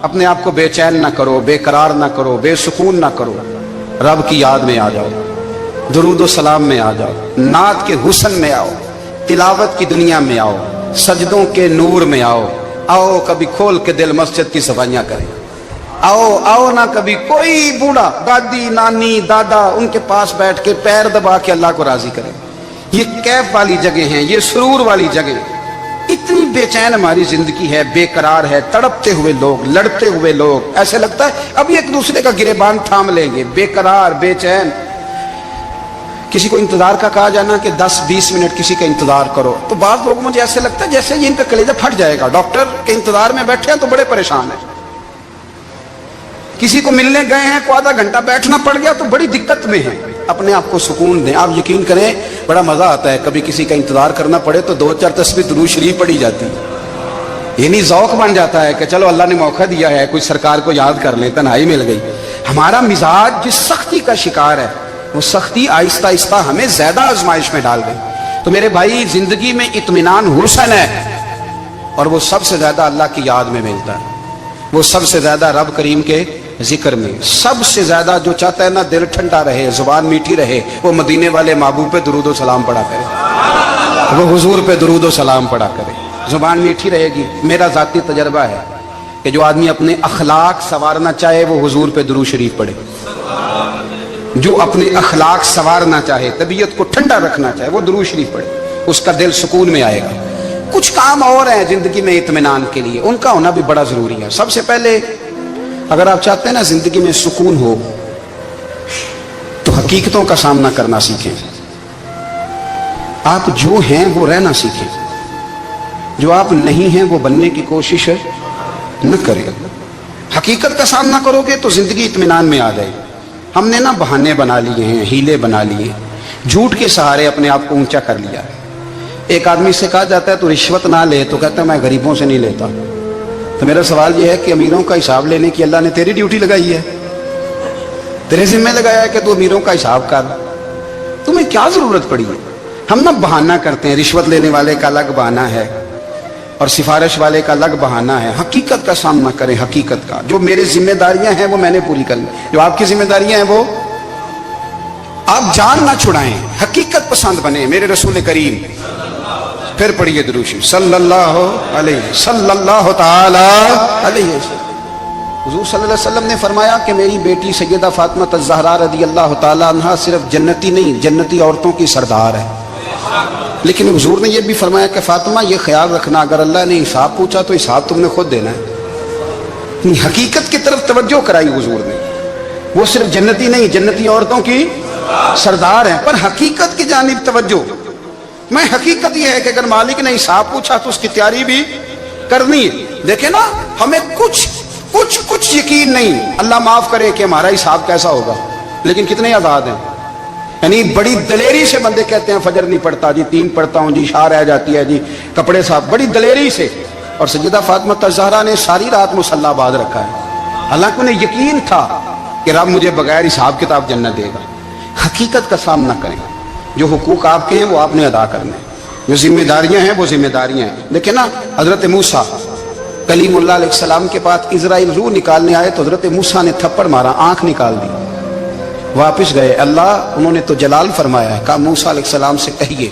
اپنے آپ کو بے چین نہ کرو، بے قرار نہ کرو، بے سکون نہ کرو، رب کی یاد میں آ جاؤ، درود و سلام میں آ جاؤ، نعت کے حسن میں آؤ، تلاوت کی دنیا میں آؤ، سجدوں کے نور میں آؤ، آؤ کبھی کھول کے دل مسجد کی صفائیاں کریں، آؤ نہ کبھی کوئی بوڑھا، دادی، نانی، دادا، ان کے پاس بیٹھ کے پیر دبا کے اللہ کو راضی کریں۔ یہ کیف والی جگہ ہیں، یہ سرور والی جگہ۔ اتنی بے چین ہماری زندگی ہے، بے قرار ہے، تڑپتے ہوئے لوگ، لڑتے ہوئے لوگ، ایسے لگتا ہے ابھی ایک دوسرے کا گریبان تھام لیں گے، بے قرار، بے چین۔ کسی کو انتظار کا کہا جانا کہ 10-20 منٹ کسی کا انتظار کرو، تو بعض لوگوں مجھے ایسے لگتا ہے جیسے یہ ان کا کلیجہ پھٹ جائے گا۔ ڈاکٹر کے انتظار میں بیٹھے ہیں تو بڑے پریشان ہیں، کسی کو ملنے گئے ہیں کو آدھا گھنٹہ بیٹھنا پڑ گیا تو بڑی دقت میں ہیں۔ اپنے آپ کو سکون دیں۔ آپ یقین کریں بڑا مزہ آتا ہے، کبھی کسی کا انتظار کرنا پڑے تو 2-4 تسبیح درود شریف پڑھی جاتی ہے، یعنی ذوق بن جاتا ہے کہ چلو اللہ نے موقع دیا ہے، کوئی سرکار کو یاد کر لیں، تنہائی مل گئی۔ ہمارا مزاج جس سختی کا شکار ہے، وہ سختی آہستہ آہستہ ہمیں زیادہ آزمائش میں ڈال گئی۔ تو میرے بھائی، زندگی میں اطمینان حسن ہے، اور وہ سب سے زیادہ اللہ کی یاد میں ملتا ہے، وہ سب سے زیادہ رب کریم کے ذکر میں۔ سب سے زیادہ جو چاہتا ہے نا دل ٹھنڈا رہے، زبان میٹھی رہے، وہ مدینے والے محبوب پہ درود و سلام پڑھا کرے، وہ حضور پہ درود و سلام پڑھا کرے، زبان میٹھی رہے گی۔ میرا ذاتی تجربہ ہے کہ جو آدمی اپنے اخلاق سنوارنا چاہے وہ حضور پہ درود شریف پڑھے، جو اپنے اخلاق سنوارنا چاہے، طبیعت کو ٹھنڈا رکھنا چاہے، وہ درود شریف پڑھے، اس کا دل سکون میں آئے گا۔ کچھ کام اور ہیں زندگی میں اطمینان کے لیے، ان کا ہونا بھی بڑا ضروری ہے۔ سب سے پہلے اگر آپ چاہتے ہیں نا زندگی میں سکون ہو تو حقیقتوں کا سامنا کرنا سیکھیں۔ آپ جو ہیں وہ رہنا سیکھیں، جو آپ نہیں ہیں وہ بننے کی کوشش نہ کریں۔ حقیقت کا سامنا کرو گے تو زندگی اطمینان میں آ جائے۔ ہم نے نا بہانے بنا لیے ہیں، ہیلے بنا لیے، جھوٹ کے سہارے اپنے آپ کو اونچا کر لیا۔ ایک آدمی سے کہا جاتا ہے تو رشوت نہ لے، تو کہتا ہے میں غریبوں سے نہیں لیتا۔ تو میرا سوال یہ ہے کہ امیروں کا حساب لینے کی اللہ نے تیری ڈیوٹی لگائی ہے، تیرے ذمہ لگایا ہے کہ تو امیروں کا حساب کر، تمہیں کیا ضرورت پڑی ہے؟ ہم نا بہانہ کرتے ہیں، رشوت لینے والے کا الگ بہانہ ہے اور سفارش والے کا الگ بہانہ ہے۔ حقیقت کا سامنا کریں، حقیقت کا۔ جو میری ذمہ داریاں ہیں وہ میں نے پوری کرنی، جو آپ کی ذمہ داریاں ہیں وہ آپ جان نہ چھڑائیں، حقیقت پسند بنیں۔ میرے رسول کریم، پھر پڑھیے درود شریف، صلی اللہ تعالی علیہ وسلم۔ حضور صلی اللہ علیہ وسلم نے فرمایا کہ میری بیٹی سیدہ فاطمہ الزہرا رضی اللہ تعالی عنہا صرف جنتی نہیں، جنتی عورتوں کی سردار ہے۔ لیکن حضور نے یہ بھی فرمایا کہ فاطمہ یہ خیال رکھنا اگر اللہ نے حساب پوچھا تو حساب تم نے خود دینا ہے۔ حقیقت کی طرف توجہ کرائی حضور نے، وہ صرف جنتی نہیں، جنتی عورتوں کی سردار ہیں، پر حقیقت کی جانب توجہ۔ میں حقیقت یہ ہے کہ اگر مالک نے حساب پوچھا تو اس کی تیاری بھی کرنی ہے۔ دیکھیں نا، ہمیں کچھ یقین نہیں، اللہ معاف کرے کہ ہمارا حساب کیسا ہوگا، لیکن کتنے آزاد ہیں۔ یعنی بڑی دلیری سے بندے کہتے ہیں فجر نہیں پڑھتا جی، 3 پڑھتا ہوں جی، شاہ رہ جاتی ہے جی، کپڑے صاف، بڑی دلیری سے۔ اور سیدہ فاطمہ الزہرا نے ساری رات مصلی باندھ رکھا ہے، حالانکہ انہیں یقین تھا کہ رب مجھے بغیر حساب کتاب جنت دے گا۔ حقیقت کا سامنا کریں، جو حقوق آپ کے ہیں وہ آپ نے ادا کرنے، جو ذمہ داریاں ہیں وہ ذمہ داریاں ہیں۔ دیکھیں نا، حضرت موسیٰ کلیم اللہ علیہ السلام کے پاس اسرائیل روح نکالنے آئے تو حضرت موسیٰ نے تھپڑ مارا، آنکھ نکال دی، واپس گئے۔ اللہ انہوں نے تو جلال فرمایا ہے، کہا موسیٰ علیہ السلام سے کہیے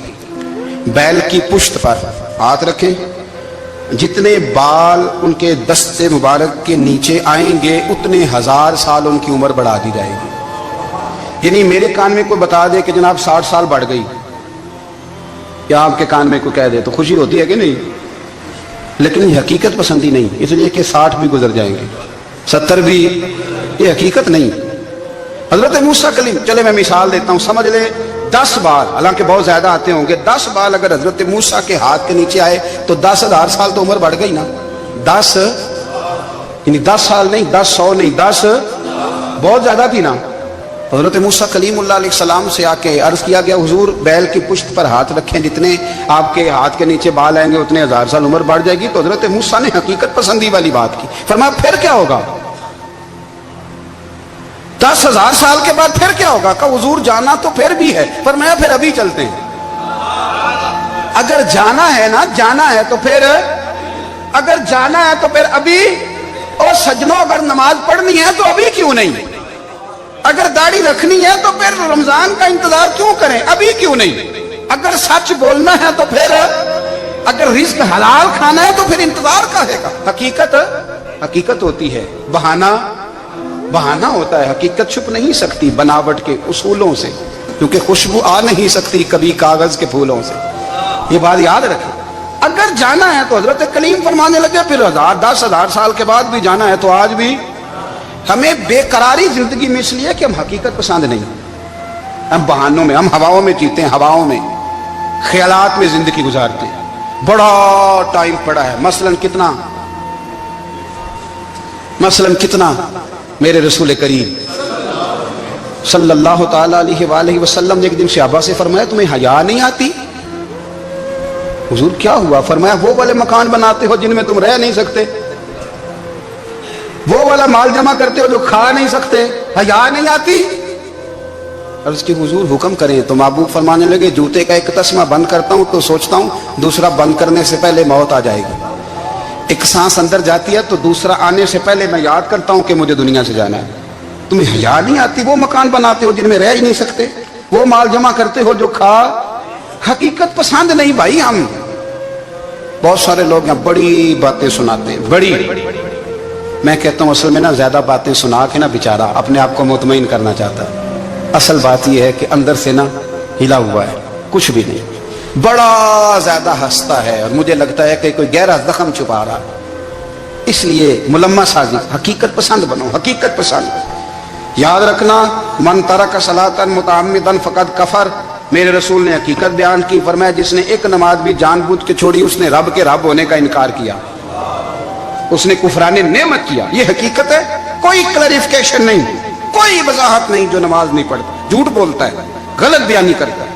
بیل کی پشت پر ہاتھ رکھیں، جتنے بال ان کے دستے مبارک کے نیچے آئیں گے اتنے 1000 سال ان کی عمر بڑھا دی جائے گی۔ یعنی میرے کان میں کوئی بتا دے کہ جناب 60 سال بڑھ گئی، یا آپ کے کان میں کوئی کہہ دے تو خوشی ہوتی ہے کہ نہیں؟ لیکن یہ حقیقت پسندی نہیں، اس لیے کہ 60 بھی گزر جائیں گے، 70 بھی، یہ حقیقت نہیں۔ حضرت موسیٰ کلیم، چلے میں مثال دیتا ہوں، سمجھ لے 10 بال، حالانکہ بہت زیادہ آتے ہوں گے، 10 بال اگر حضرت موسیٰ کے ہاتھ کے نیچے آئے تو 10,000 سال تو عمر بڑھ گئی نا۔ 10 یعنی 10 سال نہیں، 10 100 نہیں، 10 بہت زیادہ تھی نا۔ حضرت موسیٰ کلیم اللہ علیہ السلام سے آ کے عرض کیا گیا حضور بیل کی پشت پر ہاتھ رکھیں، جتنے آپ کے ہاتھ کے نیچے بال آئیں گے اتنے 1000 سال عمر بڑھ جائے گی۔ تو حضرت موسیٰ نے حقیقت پسندی والی بات کی، فرمایا پھر کیا ہوگا؟ 10,000 سال کے بعد پھر کیا ہوگا؟ کہا حضور جانا تو پھر بھی ہے، فرمایا پھر ابھی چلتے ہیں۔ اگر جانا ہے نا، جانا ہے تو پھر، اگر جانا ہے تو پھر ابھی اور سجنوں اگر نماز پڑھنی ہے تو ابھی کیوں نہیں؟ اگر داڑھی رکھنی ہے تو پھر رمضان کا انتظار کیوں کریں؟ ابھی کیوں نہیں؟ اگر سچ بولنا ہے تو پھر، اگر رزق حلال کھانا ہے تو پھر انتظار کا ہے گا؟ حقیقت ہوتی ہے، بہانہ ہوتا ہے، حقیقت چھپ نہیں سکتی بناوٹ کے اصولوں سے، کیونکہ خوشبو آ نہیں سکتی کبھی کاغذ کے پھولوں سے، یہ بات یاد رکھیں۔ اگر جانا ہے تو حضرت کلیم فرمانے لگے پھر 10,000 سال کے بعد بھی جانا ہے تو آج بھی ہمیں بے قراری زندگی میں اس لیے کہ ہم حقیقت پسند نہیں، ہم بہانوں میں، ہم ہواؤں میں جیتے ہیں، ہواؤں میں، خیالات میں زندگی گزارتے ہیں۔ بڑا ٹائم پڑا ہے، مثلاً کتنا میرے رسول کریم صلی اللہ تعالیٰ علیہ وآلہ وسلم نے ایک دن صحابہ سے فرمایا تمہیں حیا نہیں آتی؟ حضور کیا ہوا؟ فرمایا وہ والے مکان بناتے ہو جن میں تم رہ نہیں سکتے، وہ والا مال جمع کرتے ہو جو کھا نہیں سکتے، حیا نہیں آتی؟ عرض کی حضور حکم کریں تو محبوب فرمانے لگے جوتے کا ایک تسمہ بند کرتا ہوں تو سوچتا ہوں دوسرا بند کرنے سے پہلے موت آ جائے گی، ایک سانس اندر جاتی ہے تو دوسرا آنے سے پہلے میں یاد کرتا ہوں کہ مجھے دنیا سے جانا ہے۔ تمہیں حیا نہیں آتی؟ وہ مکان بناتے ہو جن میں رہ ہی نہیں سکتے، وہ مال جمع کرتے ہو جو کھا، حقیقت پسند نہیں بھائی ہم۔ بہت سارے لوگ یہاں بڑی باتیں سناتے ہیں، بڑی، میں کہتا ہوں اصل میں نا زیادہ باتیں سنا کے نا بیچارہ اپنے آپ کو مطمئن کرنا چاہتا ہے، اصل بات یہ ہے کہ اندر سے نا ہلا ہوا ہے، کچھ بھی نہیں، بڑا زیادہ ہنستا ہے اور مجھے لگتا ہے کہ کوئی گہرا زخم چھپا رہا ہے۔ اس لیے ملمہ سازی، حقیقت پسند بنو، حقیقت پسند۔ یاد رکھنا من ترک صلاۃ متعمدا فقد کفر، میرے رسول نے حقیقت بیان کی، فرمایا جس نے ایک نماز بھی جان بوجھ کے چھوڑی اس نے رب کے رب ہونے کا انکار کیا، اس نے کفران نعمت کیا۔ یہ حقیقت ہے، کوئی کلیریفیکیشن نہیں، کوئی وضاحت نہیں۔ جو نماز نہیں پڑھتا جھوٹ بولتا ہے، غلط بیانی کرتا ہے۔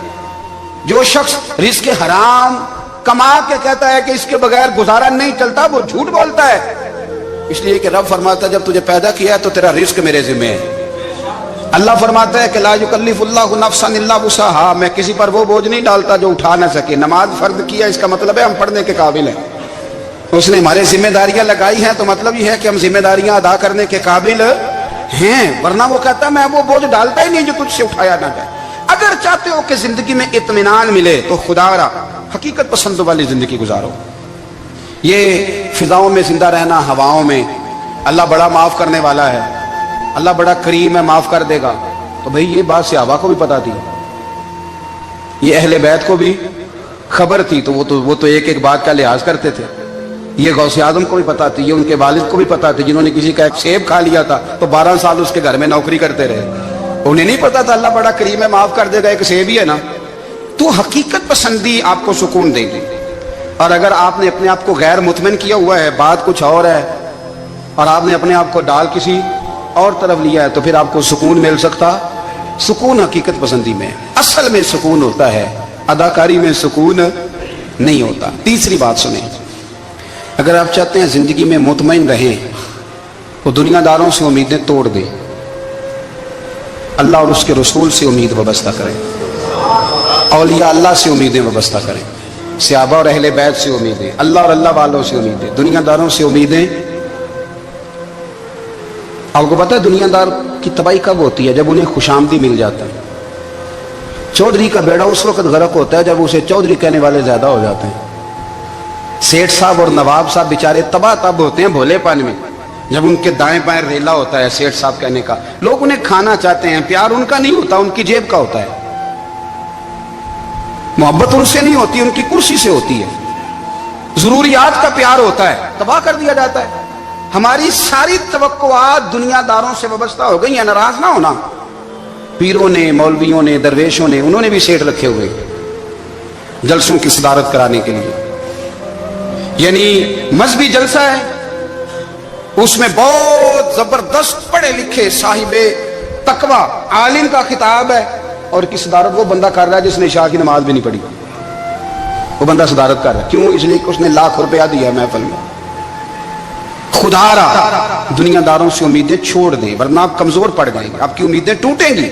جو شخص رزق حرام کما کے کہتا ہے کہ اس کے بغیر گزارا نہیں چلتا، وہ جھوٹ بولتا ہے، اس لیے کہ رب فرماتا ہے جب تجھے پیدا کیا ہے تو تیرا رزق میرے ذمہ ہے۔ اللہ فرماتا ہے کہ لا یکلف اللہ نفسا الا وسعها، میں کسی پر وہ بوجھ نہیں ڈالتا جو اٹھا نہ سکے۔ نماز فرض کیا اس کا مطلب ہے ہم پڑھنے کے قابل ہیں، اس نے ہمارے ذمہ داریاں لگائی ہیں تو مطلب یہ ہے کہ ہم ذمہ داریاں ادا کرنے کے قابل ہیں، ورنہ وہ کہتا میں وہ بوجھ ڈالتا ہی نہیں جو تجھ سے اٹھایا نہ جائے۔ اگر چاہتے ہو کہ زندگی میں اطمینان ملے تو خدا را حقیقت پسند والی زندگی گزارو۔ یہ فضاؤں میں زندہ رہنا، ہواؤں میں، اللہ بڑا معاف کرنے والا ہے، اللہ بڑا کریم ہے، معاف کر دے گا، تو بھئی یہ بات صحابہ کو بھی پتا تھی، یہ اہل بیت کو بھی خبر تھی، تو وہ تو ایک ایک بات کا لحاظ کرتے تھے۔ یہ غوث اعظم کو بھی پتا تھی، یہ ان کے والد کو بھی پتا تھی، جنہوں نے کسی کا ایک سیب کھا لیا تھا تو 12 سال اس کے گھر میں نوکری کرتے رہے، انہیں نہیں پتا تھا اللہ بڑا کریم ہے، معاف کر دے گا، ایک سیب ہی ہے نا۔ تو حقیقت پسندی آپ کو سکون دے گی، اور اگر آپ نے اپنے آپ کو غیر مطمئن کیا ہوا ہے، بات کچھ اور ہے، اور آپ نے اپنے آپ کو ڈال کسی اور طرف لیا ہے، تو پھر آپ کو سکون مل سکتا؟ سکون حقیقت پسندی میں، اصل میں سکون ہوتا ہے، اداکاری میں سکون نہیں ہوتا۔ تیسری بات سنیں، اگر آپ چاہتے ہیں زندگی میں مطمئن رہیں تو دنیا داروں سے امیدیں توڑ دیں، اللہ اور اس کے رسول سے امید وابستہ کریں، اولیاء اللہ سے امیدیں وابستہ کریں، صحابہ اور اہل بیت سے امیدیں، اللہ اور اللہ والوں سے امیدیں، دنیا داروں سے امیدیں۔ آپ کو پتہ ہے دنیا دار کی تباہی کب ہوتی ہے؟ جب انہیں خوش آمدی مل جاتا ہے۔ چودھری کا بیڑا اس وقت غرق ہوتا ہے جب اسے چودھری کہنے والے زیادہ ہو جاتے ہیں۔ سیٹھ صاحب اور نواب صاحب بیچارے تباہ تب ہوتے ہیں بھولے پن میں، جب ان کے دائیں بائیں ریلا ہوتا ہے سیٹھ صاحب کہنے کا، لوگ انہیں کھانا چاہتے ہیں، پیار ان کا نہیں ہوتا، ان کی جیب کا ہوتا ہے، محبت ان سے نہیں ہوتی، ان کی کرسی سے ہوتی ہے، ضروریات کا پیار ہوتا ہے، تباہ کر دیا جاتا ہے۔ ہماری ساری توقعات دنیا داروں سے وابستہ ہو گئی ہیں، ناراض نہ ہونا۔ پیروں نے، مولویوں نے، درویشوں نے، انہوں نے بھی سیٹ رکھے ہوئے جلسوں کی صدارت کرانے کے لیے، یعنی مذہبی جلسہ ہے، اس میں بہت زبردست پڑھے لکھے صاحب تقوی عالم کا خطاب ہے، اور کی صدارت وہ بندہ کر رہا ہے جس نے عشاء کی نماز بھی نہیں پڑھی، وہ بندہ صدارت کر رہا ہے، کیوں؟ اس لیے کہ اس نے لاکھ روپیہ دیا ہے محفل میں۔ خدا را دنیا داروں سے امیدیں چھوڑ دیں، ورنہ آپ کمزور پڑ جائیں گے، آپ کی امیدیں ٹوٹیں گی۔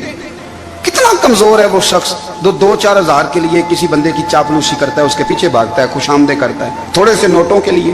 کتنا کمزور ہے وہ شخص جو 2-4 ہزار کے لیے کسی بندے کی چاپلوسی کرتا ہے، اس کے پیچھے بھاگتا ہے، خوش آمدیں کرتا ہے، تھوڑے سے نوٹوں کے لیے،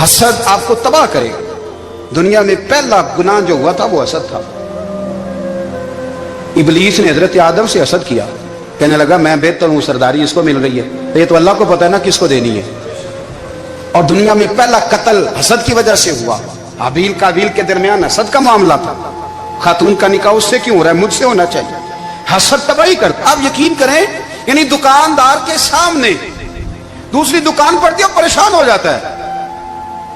حسد آپ کو تباہ کرے گا۔ دنیا میں پہلا گناہ جو ہوا تھا وہ حسد تھا۔ ابلیس نے حضرت آدم سے حسد کیا، کہنے لگا میں بہتر ہوں، سرداری اس کو مل رہی ہے، یہ تو اللہ کو پتہ ہے نا کس کو دینی ہے۔ اور دنیا میں پہلا قتل حسد کی وجہ سے ہوا۔ حابیل قابیل کے درمیان حسد کا معاملہ تھا، خاتون کا نکاح اس سے کیوں ہو رہا ہے، مجھ سے ہونا چاہیے۔ حسد تباہی کرتا۔ آپ یقین کریں، یعنی دکاندار کے سامنے دوسری دکان پڑتی ہے، پریشان ہو جاتا ہے،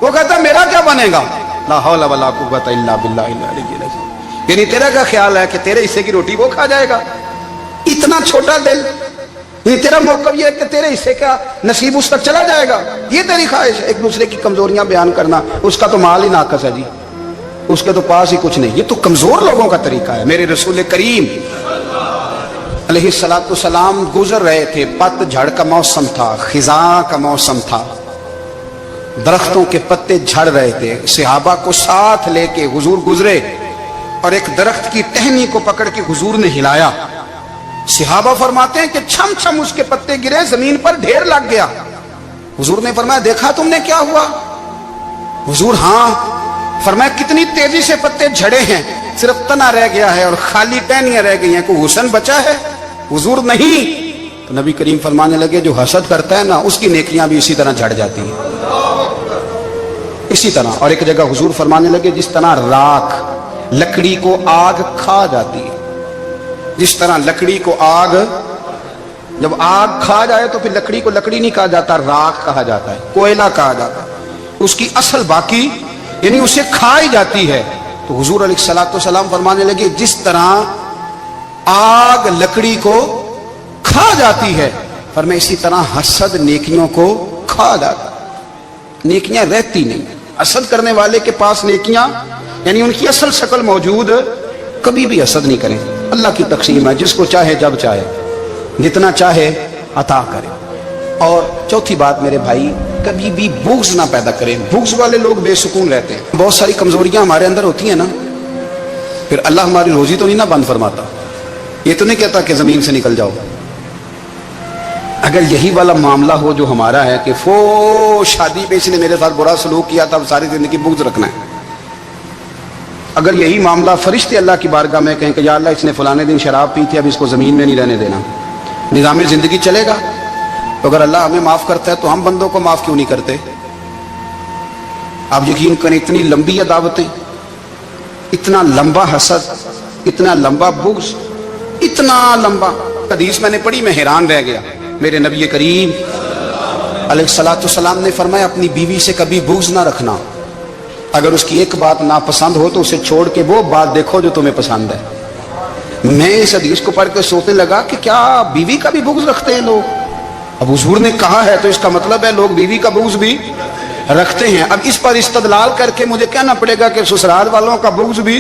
وہ کہتا ہے میرا کیا بنے گا، لا حول ولا قوت الا باللہ العلی العظیم۔ یعنی تیرا کیا خیال ہے کہ تیرے حصے کی روٹی وہ کھا جائے گا؟ اتنا چھوٹا دل، یعنی تیرا موقف یہ ہے کہ تیرے حصے کا نصیب اس تک چلا جائے گا، یہ تیری خواہش ہے۔ ایک دوسرے کی کمزوریاں بیان کرنا، اس کا تو مال ہی ناقص ہے جی، اس کے تو پاس ہی کچھ نہیں، یہ تو کمزور لوگوں کا طریقہ ہے۔ میرے رسول کریم علیہ السلام گزر رہے تھے، پت جھڑ کا موسم تھا، خزاں کا موسم تھا، درختوں کے پتے جھڑ رہے تھے، صحابہ کو ساتھ لے کے حضور گزرے اور ایک درخت کی ٹہنی کو پکڑ کے حضور نے ہلایا۔ صحابہ فرماتے ہیں کہ چھم چھم اس کے پتے گرے، زمین پر ڈھیر لگ گیا۔ حضور نے فرمایا دیکھا تم نے کیا ہوا؟ حضور ہاں۔ فرمایا کتنی تیزی سے پتے جھڑے ہیں، صرف تنا رہ گیا ہے اور خالی ٹہنیاں رہ گئی ہیں، کوئی حسن بچا ہے؟ حضور نہیں۔ تو نبی کریم فرمانے لگے جو حسد کرتا ہے نا اس کی نیکیاں بھی اسی طرح جھڑ جاتی ہیں، اسی طرح۔ اور ایک جگہ حضور فرمانے لگے جس طرح راکھ لکڑی کو آگ کھا جاتی ہے، جس طرح لکڑی کو آگ، جب آگ کھا جائے تو پھر لکڑی کو لکڑی نہیں کہا جاتا، راکھ کہا جاتا ہے، کوئلہ کہا جاتا ہے، اس کی اصل باقی یعنی اسے کھائی جاتی ہے۔ تو حضور علیہ السلام فرمانے لگے جس طرح آگ لکڑی کو کھا جاتی ہے، فرمایا اسی طرح حسد نیکیوں کو کھا جاتا ہے، نیکیاں رہتی نہیں۔ حسد کرنے والے کے پاس نیکیاں یعنی ان کی اصل شکل موجود، کبھی بھی حسد نہیں کریں۔ اللہ کی تقسیم ہے، جس کو چاہے جب چاہے جتنا چاہے عطا کرے۔ اور چوتھی بات میرے بھائی، کبھی بھی بغض نہ پیدا کریں۔ بغض والے لوگ بے سکون رہتے ہیں۔ بہت ساری کمزوریاں ہمارے اندر ہوتی ہیں نا، پھر اللہ ہماری روزی تو نہیں نہ بند فرماتا، یہ تو نہیں کہتا کہ زمین سے نکل جاؤ۔ اگر یہی والا معاملہ ہو جو ہمارا ہے کہ شادی پہ اس نے میرے ساتھ برا سلوک کیا تھا، اب ساری زندگی بغض رکھنا ہے۔ اگر یہی معاملہ فرشتے اللہ کی بارگاہ میں کہیں کہ یا اللہ اس نے فلانے دن شراب پی تھی، اب اس کو زمین میں نہیں رہنے دینا، نظام زندگی چلے گا؟ تو اگر اللہ ہمیں معاف کرتا ہے تو ہم بندوں کو معاف کیوں نہیں کرتے؟ آپ یقین کریں اتنی لمبی عداوتیں، اتنا لمبا حسد، اتنا لمبا بغض، اتنا لمبا۔ حدیث میں نے پڑھی، میں حیران رہ گیا۔ میرے نبی کریم علیہ السلام نے فرمایا اپنی بیوی سے کبھی بغض نہ رکھنا، اگر اس کی ایک بات ناپسند ہو تو اسے چھوڑ کے وہ بات دیکھو جو تمہیں پسند ہے۔ میں اس حدیث کو پڑھ کے سوچنے لگا کہ کیا بیوی کا بھی بغض رکھتے ہیں لوگ؟ اب حضور نے کہا ہے تو اس کا مطلب ہے لوگ بیوی کا بغض بھی رکھتے ہیں۔ اب اس پر استدلال کر کے مجھے کہنا پڑے گا کہ سسرال والوں کا بغض بھی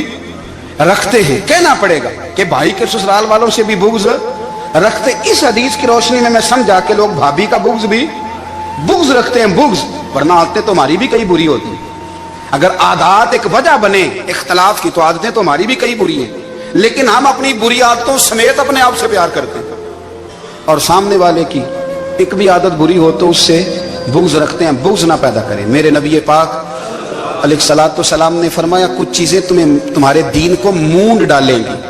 رکھتے ہیں، کہنا پڑے گا کہ بھائی کے سسرال والوں سے بھی بغض رکھتے۔ اس حدیث کی روشنی میں سمجھا کہ لوگ بھابھی کا بغض رکھتے ہیں، بغض، ورنہ عادتیں تو ہماری بھی کئی بری ہوتی ہیں۔ اگر عادات ایک وجہ بنے اختلاف کی تو عادتیں تو ہماری بھی کئی بری ہیں، لیکن ہم اپنی بری عادتوں سمیت اپنے آپ سے پیار کرتے ہیں، اور سامنے والے کی ایک بھی عادت بری ہو تو اس سے بغض رکھتے ہیں۔ بغض نہ پیدا کریں۔ میرے نبی پاک علیہ السلام نے فرمایا کچھ چیزیں تمہارے دین کو مونڈ ڈالیں گی،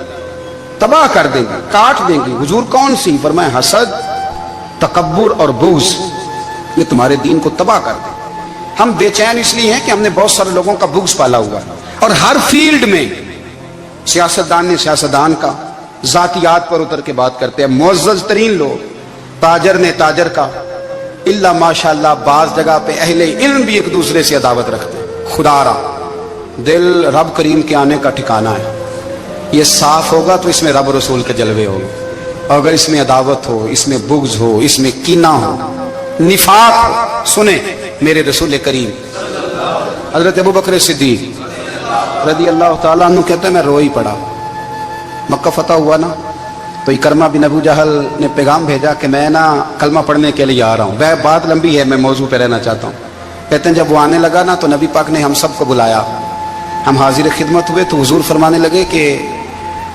تباہ کر دیں گی، کاٹ دیں گی۔ حضور کون سی؟ فرمایا حسد، تکبر اور بغض، یہ تمہارے دین کو تباہ کر دیں۔ ہم بے چین اس لیے ہیں کہ ہم نے بہت سارے لوگوں کا بغض پالا ہوا ہے، اور ہر فیلڈ میں سیاستدان نے سیاستدان کا، ذاتیات پر اتر کے بات کرتے ہیں، معزز ترین لوگ، تاجر نے تاجر کا، اللہ ماشاءاللہ بعض جگہ پہ اہل علم بھی ایک دوسرے سے عداوت رکھتے ہیں۔ خدا را دل رب کریم کے آنے کا ٹھکانہ ہے، یہ صاف ہوگا تو اس میں رب رسول کے جلوے ہوں گے، اور اگر اس میں عداوت ہو، اس میں بغض ہو، اس میں کینہ ہو، نفاق ہو، سنیں میرے رسول کریم حضرت ابو بکر صدیق رضی اللہ تعالیٰ عنہ کہتے ہیں میں رو ہی پڑا۔ مکہ فتح ہوا نا تو اکرمہ بن ابو جہل نے پیغام بھیجا کہ میں نا کلمہ پڑھنے کے لیے آ رہا ہوں۔ وہ بات لمبی ہے، میں موضوع پہ رہنا چاہتا ہوں۔ کہتے ہیں جب وہ آنے لگا نا تو نبی پاک نے ہم سب کو بلایا، ہم حاضر خدمت ہوئے تو حضور فرمانے لگے کہ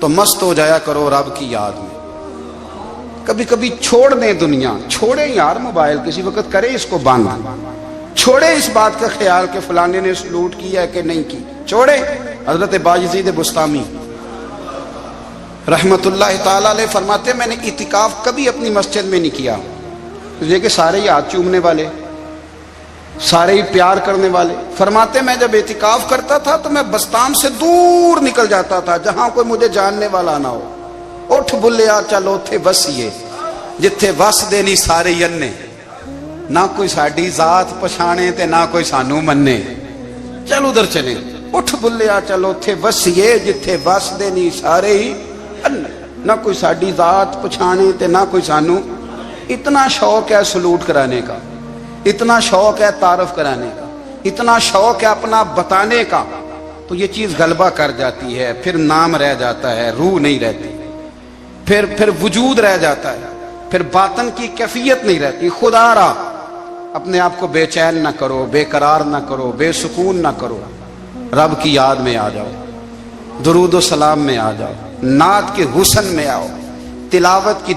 تو مست ہو جایا کرو رب کی یاد میں. کبھی کبھی چھوڑ دیں دنیا, چھوڑیں یار موبائل, کسی وقت کریں اس کو بند, چھوڑیں اس بات کا خیال کہ فلانے نے سلوٹ کیا ہے کہ نہیں کی, چھوڑیں. حضرت باجزید بستامی رحمت اللہ تعالیٰ علیہ فرماتے میں نے اعتکاف کبھی اپنی مسجد میں نہیں کیا, یہ کہ سارے ہی ہاتھ چومنے والے, سارے ہی پیار کرنے والے. فرماتے میں جب اعتکاف کرتا تھا تو میں بستان سے دور نکل جاتا تھا جہاں کوئی مجھے جاننے والا نہ ہو. اٹھ بلیا چلو اتھے وسیے جتھے وس دے نہیں سارے ینے, نہ کوئی ساڈی ذات پچھانے تے نہ کوئی سانو مننے, چلو ادھر چلیں. اٹھ بلیا چلو اتھے وسیے جتھے وس دے نہیں سارے ہی انے, نہ کوئی ساڈی ذات پچھانے تے نہ کوئی سانو. اتنا شوق ہے سلوٹ کرانے کا, اتنا شوق ہے تعارف کرانے کا, اتنا شوق ہے اپنا بتانے کا, تو یہ چیز غلبہ کر جاتی ہے. پھر نام رہ جاتا ہے, روح نہیں رہتی, پھر وجود رہ جاتا ہے, پھر باطن کی کیفیت نہیں رہتی. خدا را اپنے آپ کو بے چین نہ کرو, بے قرار نہ کرو, بے سکون نہ کرو. رب کی یاد میں آ جاؤ, درود و سلام میں آ جاؤ, نعت کے حسن میں آؤ, تلاوت کی